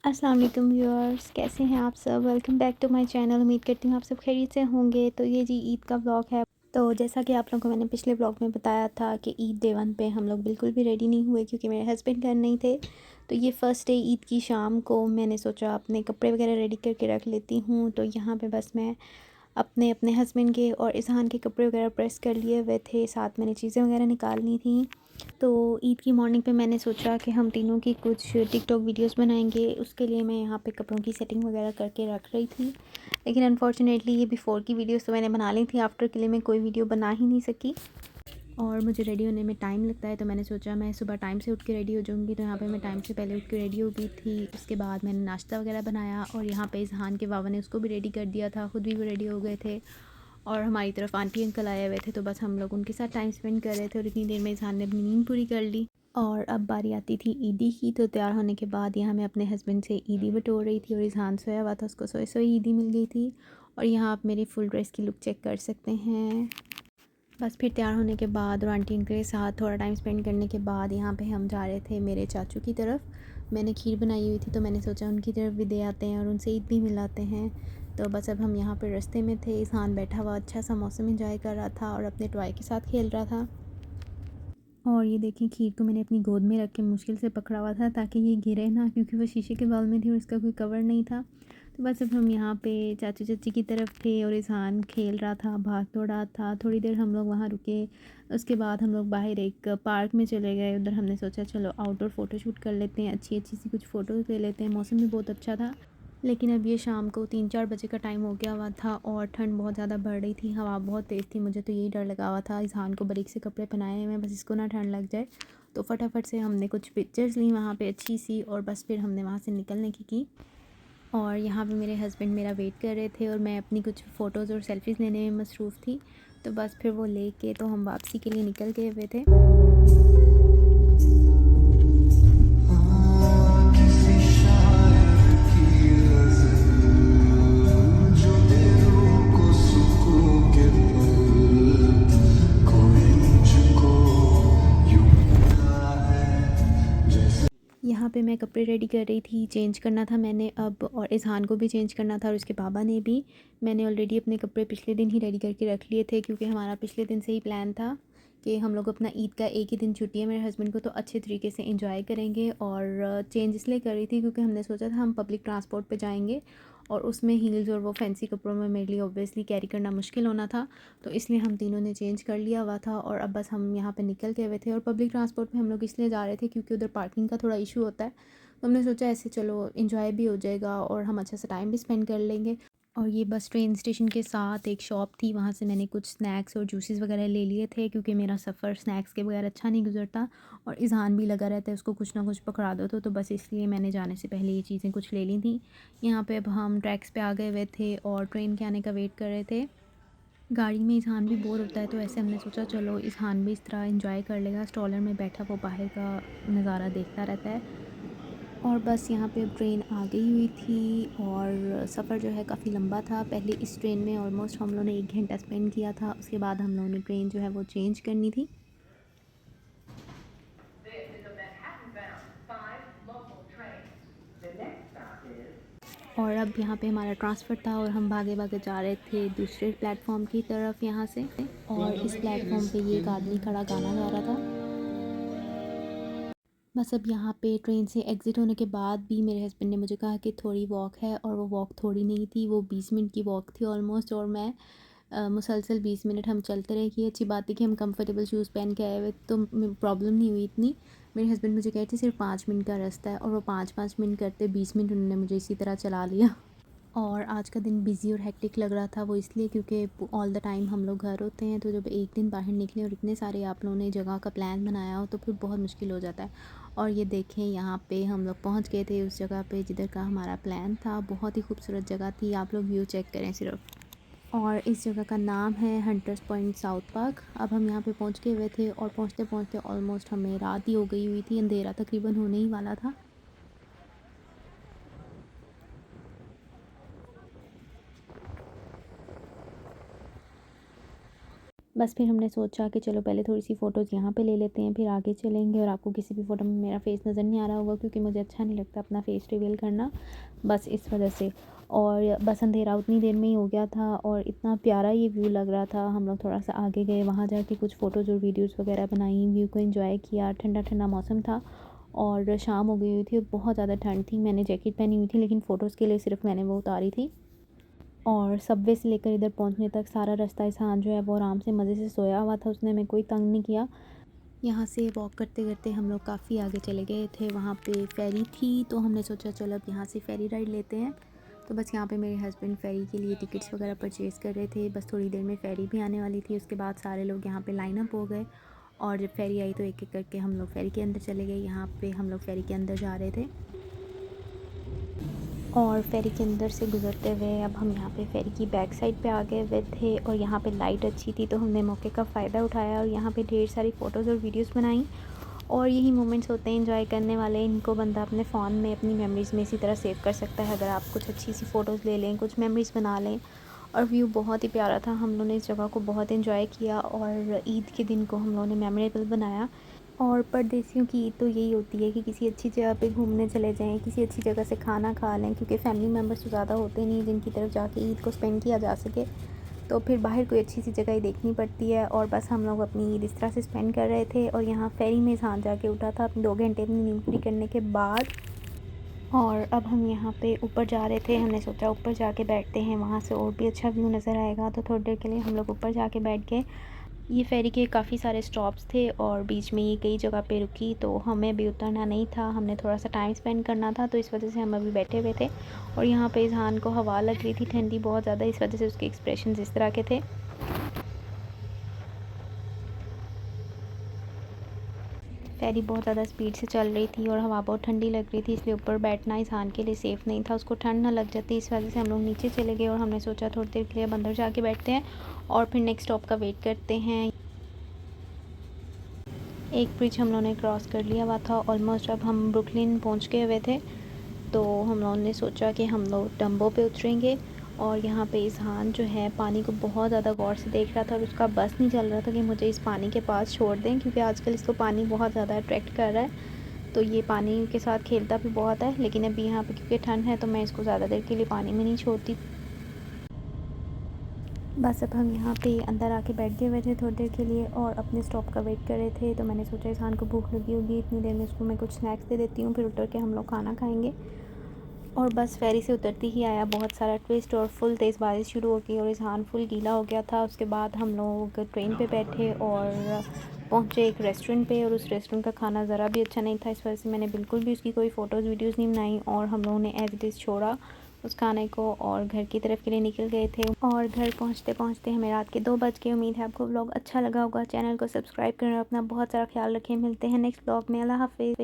अस्सलाम वालेकुम व्यूअर्स, कैसे हैं आप सब। Welcome back to my channel. उम्मीद करती हूँ आप सब खैरियत से होंगे। तो ये जी ईद का व्लॉग है। तो जैसा कि आप लोगों को मैंने पिछले व्लॉग में बताया था कि ईद डे 1 पे हम लोग बिल्कुल भी रेडी नहीं हुए क्योंकि मेरे हस्बैंड घर नहीं थे। तो ये फ़र्स्ट डे ईद की शाम को मैंने सोचा अपने कपड़े वगैरह रेडी करके रख लेती हूँ। तो यहाँ पे बस मैं अपने अपने हस्बैंड के और इज़हान के कपड़े वगैरह प्रेस कर लिए हुए थे, साथ मैंने चीज़ें वगैरह निकालनी थी। तो ईद की मॉर्निंग पे मैंने सोचा कि हम तीनों की कुछ टिकटॉक वीडियोस बनाएंगे। उसके लिए मैं यहाँ पे कपड़ों की सेटिंग वगैरह करके रख रही थी, लेकिन अनफॉर्चुनेटली ये बिफ़ोर की वीडियोस तो मैंने बना ली थी, आफ्टर के लिए मैं कोई वीडियो बना ही नहीं सकी और मुझे रेडी होने में टाइम लगता है। तो मैंने सोचा मैं सुबह टाइम से उठ के रेडी हो जाऊँगी। तो यहाँ पे मैं टाइम से पहले उठ के रेडी हो गई थी। उसके बाद मैंने नाश्ता वगैरह बनाया और यहाँ पे इज़हान के बाबा ने उसको भी रेडी कर दिया था, ख़ुद भी वो रेडी हो गए थे और हमारी तरफ आंटी अंकल आए हुए थे। तो बस हम लोग उनके साथ टाइम स्पेंड कर रहे थे और इतनी देर में इज़हान ने अपनी नींद पूरी कर ली। और अब बारी आती थी ईदी की। तो तैयार होने के बाद यहाँ मैं अपने हस्बैंड से ईदी बटोर रही थी और इज़हान सोया हुआ था, उसको सोए सोए ईदी मिल गई थी। और यहाँ आप मेरी फुल ड्रेस की लुक चेक कर सकते हैं। बस फिर तैयार होने के बाद और आंटी अंकल के साथ थोड़ा टाइम स्पेंड करने के बाद यहाँ पे हम जा रहे थे मेरे चाचू की तरफ। मैंने खीर बनाई हुई थी तो मैंने सोचा उनकी तरफ भी दे आते हैं और उनसे ईद भी मिलाते हैं। तो बस अब हम यहाँ पे रास्ते में थे। इज़हान बैठा हुआ अच्छा सा मौसम एंजॉय कर रहा था और अपने टॉय के साथ खेल रहा था। और ये देखिए खीर को मैंने अपनी गोद में रख के मुश्किल से पकड़ा हुआ था ताकि ये गिरे ना, क्योंकि वो शीशे के बाउल में थी और इसका कोई कवर नहीं था। तो बस अब हम यहाँ पे चाचू चाची की तरफ थे और इज़हान खेल रहा था, भाग दौड़ रहा था। थोड़ी देर हम लोग वहाँ रुके। उसके बाद हम लोग बाहर एक पार्क में चले गए। उधर हमने सोचा चलो आउटडोर फ़ोटो शूट कर लेते हैं, अच्छी अच्छी सी कुछ फ़ोटोज़ ले लेते हैं। मौसम भी बहुत अच्छा था, लेकिन अब ये शाम को 3-4 बजे का टाइम हो गया हुआ था और ठंड बहुत ज़्यादा बढ़ रही थी, हवा बहुत तेज़ थी। मुझे तो यही डर लगा हुआ था इज़हान को बारीक से कपड़े पहनाए हुए, बस इसको ना ठंड लग जाए। तो फटाफट से हमने कुछ पिक्चर्स ली वहाँ पे अच्छी सी और बस फिर हमने वहाँ से निकलने की। और यहाँ पे मेरे हस्बैंड मेरा वेट कर रहे थे और मैं अपनी कुछ फ़ोटोज़ और सेल्फ़ीज़ लेने में मसरूफ़ थी। तो बस फिर वो लेके तो हम वापसी के लिए निकल गए हुए थे। यहाँ पे मैं कपड़े रेडी कर रही थी, चेंज करना था मैंने अब और इज़हान को भी चेंज करना था और उसके पापा ने भी। मैंने ऑलरेडी अपने कपड़े पिछले दिन ही रेडी करके रख लिए थे क्योंकि हमारा पिछले दिन से ही प्लान था कि हम लोग अपना ईद का एक ही दिन छुट्टी है मेरे हस्बैंड को, तो अच्छे तरीके से एंजॉय करेंगे। और चेंज इसलिए कर रही थी क्योंकि हमने सोचा था हम पब्लिक ट्रांसपोर्ट पे जाएंगे और उसमें हील्स और वो फैंसी कपड़ों में मेरे लिए ऑब्वियसली कैरी करना मुश्किल होना था। तो इसलिए हम तीनों ने चेंज कर लिया हुआ था और अब बस हम यहाँ पे निकल के हुए थे। और पब्लिक ट्रांसपोर्ट में हम लोग इसलिए जा रहे थे क्योंकि उधर पार्किंग का थोड़ा इशू होता है। तो हमने सोचा ऐसे चलो इन्जॉय भी हो जाएगा और हम अच्छा सा टाइम भी स्पेंड कर लेंगे। और ये बस ट्रेन स्टेशन के साथ एक शॉप थी, वहाँ से मैंने कुछ स्नैक्स और जूसेस वगैरह ले लिए थे क्योंकि मेरा सफ़र स्नैक्स के बगैर अच्छा नहीं गुजरता और इज़हान भी लगा रहता है उसको कुछ ना कुछ पकड़ा दो। तो बस इसलिए मैंने जाने से पहले ये चीज़ें कुछ ले ली थी। यहाँ पे अब हम ट्रैक्स पे आ गए हुए थे और ट्रेन के आने का वेट कर रहे थे। गाड़ी में इज़हान भी बोर होता है तो ऐसे हमने सोचा चलो इज़हान भी इस तरह एंजॉय कर लेगा, स्टॉलर में बैठा वो बाहर का नज़ारा देखता रहता है। और बस यहाँ पे अब ट्रेन आ गई हुई थी और सफ़र जो है काफ़ी लंबा था। पहले इस ट्रेन में ऑलमोस्ट हम लोगों ने 1 घंटा स्पेंड किया था। उसके बाद हम लोगों ने ट्रेन जो है वो चेंज करनी थी। और अब यहाँ पे हमारा ट्रांसफ़र था और हम भागे भागे जा रहे थे दूसरे प्लेटफॉर्म की तरफ यहाँ से। और इस प्लेटफॉर्म पे ये एक आदमी खड़ा गाना गा रहा था। बस अब यहाँ पे ट्रेन से एग्ज़िट होने के बाद भी मेरे हस्बैंड ने मुझे कहा कि थोड़ी वॉक है, और वो वॉक थोड़ी नहीं थी, वो 20 मिनट की वॉक थी ऑलमोस्ट। और मैं मुसलसल 20 मिनट हम चलते रहे। कि अच्छी बात है कि हम कंफर्टेबल शूज़ पहन के आए हुए तो प्रॉब्लम नहीं हुई इतनी। मेरे हस्बैंड मुझे कहे थे सिर्फ 5 मिनट का रास्ता है और वो 5-5 मिनट करते 20 मिनट उन्होंने मुझे इसी तरह चला लिया। और आज का दिन बिज़ी और हेक्टिक लग रहा था, वो इसलिए क्योंकि ऑल द टाइम हम लोग घर होते हैं, तो जब एक दिन बाहर निकले और इतने सारे आप लोगों ने जगह का प्लान बनाया हो तो फिर बहुत मुश्किल हो जाता है। और ये देखें यहाँ पे हम लोग पहुँच गए थे उस जगह पे जिधर का हमारा प्लान था। बहुत ही खूबसूरत जगह थी, आप लोग व्यू चेक करें सिर्फ। और इस जगह का नाम है हंटर्स पॉइंट साउथ पार्क। अब हम यहाँ पे पहुँच गए हुए थे और पहुँचते पहुँचते ऑलमोस्ट हमें रात ही हो गई हुई थी, अंधेरा तकरीबन होने ही वाला था। बस फिर हमने सोचा कि चलो पहले थोड़ी सी फ़ोटोज़ यहाँ पे ले लेते हैं, फिर आगे चलेंगे। और आपको किसी भी फ़ोटो में मेरा फ़ेस नज़र नहीं आ रहा होगा, क्योंकि मुझे अच्छा नहीं लगता अपना फ़ेस रिवील करना, बस इस वजह से। और बस अंधेरा उतनी देर में ही हो गया था और इतना प्यारा ये व्यू लग रहा था। हम लोग थोड़ा सा आगे गए, वहाँ जाके कुछ फ़ोटोज़ और वीडियोज़ वगैरह बनाई, व्यू को एंजॉय किया। ठंडा ठंडा मौसम था और शाम हो गई हुई थी, बहुत ज़्यादा ठंड थी। मैंने जैकेट पहनी हुई थी, लेकिन फ़ोटोज़ के लिए सिर्फ मैंने वो उतारी थी। और सबवे से लेकर इधर पहुंचने तक सारा रास्ता इसहान जो है वो आराम से मज़े से सोया हुआ था, उसने हमें कोई तंग नहीं किया। यहाँ से वॉक करते करते हम लोग काफ़ी आगे चले गए थे। वहाँ पे फेरी थी, तो हमने सोचा चलो अब यहाँ से फेरी राइड लेते हैं। तो बस यहाँ पे मेरे हस्बैंड फेरी के लिए टिकट्स वगैरह परचेज़ कर रहे थे। बस थोड़ी देर में फेरी भी आने वाली थी। उसके बाद सारे लोग यहाँ पे लाइन अप हो गए और जब फेरी आई तो एक एक करके हम लोग फेरी के अंदर चले गए। यहाँ पे हम लोग फेरी के अंदर जा रहे थे और फेरी के अंदर से गुज़रते हुए अब हम यहाँ पे फेरी की बैक साइड पे आ गए हुए थे। और यहाँ पे लाइट अच्छी थी, तो हमने मौके का फ़ायदा उठाया और यहाँ पे ढेर सारी फ़ोटोज़ और वीडियोज़ बनाई। और यही मोमेंट्स होते हैं एंजॉय करने वाले, इनको बंदा अपने फ़ोन में अपनी मेमोरीज़ में इसी तरह सेव कर सकता है। अगर आप कुछ अच्छी सी फ़ोटोज़ ले लें, कुछ मेमोरीज़ बना लें। और व्यू बहुत ही प्यारा था, हम लोगों ने इस जगह को बहुत एंजॉय किया और ईद के दिन को हम लोगों ने मेमोरेबल बनाया। और परदेसियों की ईद तो यही होती है कि किसी अच्छी जगह पे घूमने चले जाएं, किसी अच्छी जगह से खाना खा लें, क्योंकि फैमिली मेम्बर्स तो ज़्यादा होते नहीं जिनकी तरफ जाके ईद को स्पेंड किया जा सके। तो फिर बाहर कोई अच्छी सी जगह ही देखनी पड़ती है। और बस हम लोग अपनी ईद इस तरह से स्पेंड कर रहे थे। और यहाँ फेरी में इंसान जाके उठा था अपनी 2 घंटे अपनी नींद पूरी करने के बाद। और अब हम यहाँ पे ऊपर जा रहे थे, हमने सोचा ऊपर जाके बैठते हैं, वहाँ से और भी अच्छा व्यू नज़र आएगा। तो थोड़ी देर के लिए हम लोग ऊपर जाके बैठ गए। ये फेरी के काफ़ी सारे स्टॉप्स थे और बीच में ये कई जगह पे रुकी, तो हमें भी उतरना नहीं था, हमने थोड़ा सा टाइम स्पेंड करना था, तो इस वजह से हम अभी बैठे हुए थे। और यहाँ पे इज़हान को हवा लग रही थी ठंडी बहुत ज़्यादा, इस वजह से उसके एक्सप्रेशन इस तरह के थे। फेरी बहुत ज़्यादा स्पीड से चल रही थी और हवा बहुत ठंडी लग रही थी, इसलिए ऊपर बैठना इज़हान के लिए सेफ़ नहीं था, उसको ठंड ना लग जाती। इस वजह से हम लोग नीचे चले गए और हमने सोचा थोड़ी देर के लिए अब अंदर जाके बैठते हैं और फिर नेक्स्ट स्टॉप का वेट करते हैं। एक ब्रिज हम लोगों ने क्रॉस कर लिया हुआ था ऑलमोस्ट, अब हम ब्रुकलिन पहुंच गए हुए थे। तो हम लोगों ने सोचा कि हम लोग डम्बो पे उतरेंगे। और यहाँ पे इज़हान जो है पानी को बहुत ज़्यादा गौर से देख रहा था और उसका बस नहीं चल रहा था कि मुझे इस पानी के पास छोड़ दें, क्योंकि आजकल इसको पानी बहुत ज़्यादा अट्रैक्ट कर रहा है। तो ये पानी के साथ खेलता भी बहुत है, लेकिन अभी यहाँ पे क्योंकि ठंड है तो मैं इसको ज़्यादा देर के लिए पानी में नहीं छोड़ती। बस अब हम यहाँ पे अंदर आके बैठ गए हुए थे थोड़ी देर के लिए और अपने स्टॉप का वेट कर रहे थे। तो मैंने सोचा इज़हान को भूख लगी होगी, इतनी देर में इसको मैं कुछ स्नैक्स दे देती हूँ, फिर उतर के हम लोग खाना खाएंगे। और बस फेरी से उतरती ही आया बहुत सारा ट्विस्ट और फुल तेज़ बारिश शुरू हो गई और इज़हान फुल गीला हो गया था। उसके बाद हम लोग ट्रेन पे बैठे और पहुँचे एक रेस्टोरेंट पे, और उस रेस्टोरेंट का खाना ज़रा भी अच्छा नहीं था, इस वजह से मैंने बिल्कुल भी उसकी कोई फ़ोटोज़ वीडियोज़ नहीं बनाई। और हम लोगों ने एज़ इट इज़ छोड़ा उस खाने को और घर की तरफ के लिए निकल गए थे। और घर पहुँचते पहुँचते हमें रात के 2 बज गए। उम्मीद है आपको व्लॉग अच्छा लगा होगा। चैनल को सब्सक्राइब करना, अपना बहुत सारा ख्याल रखें। मिलते हैं नेक्स्ट व्लॉग में। अल्लाह हाफ़िज़।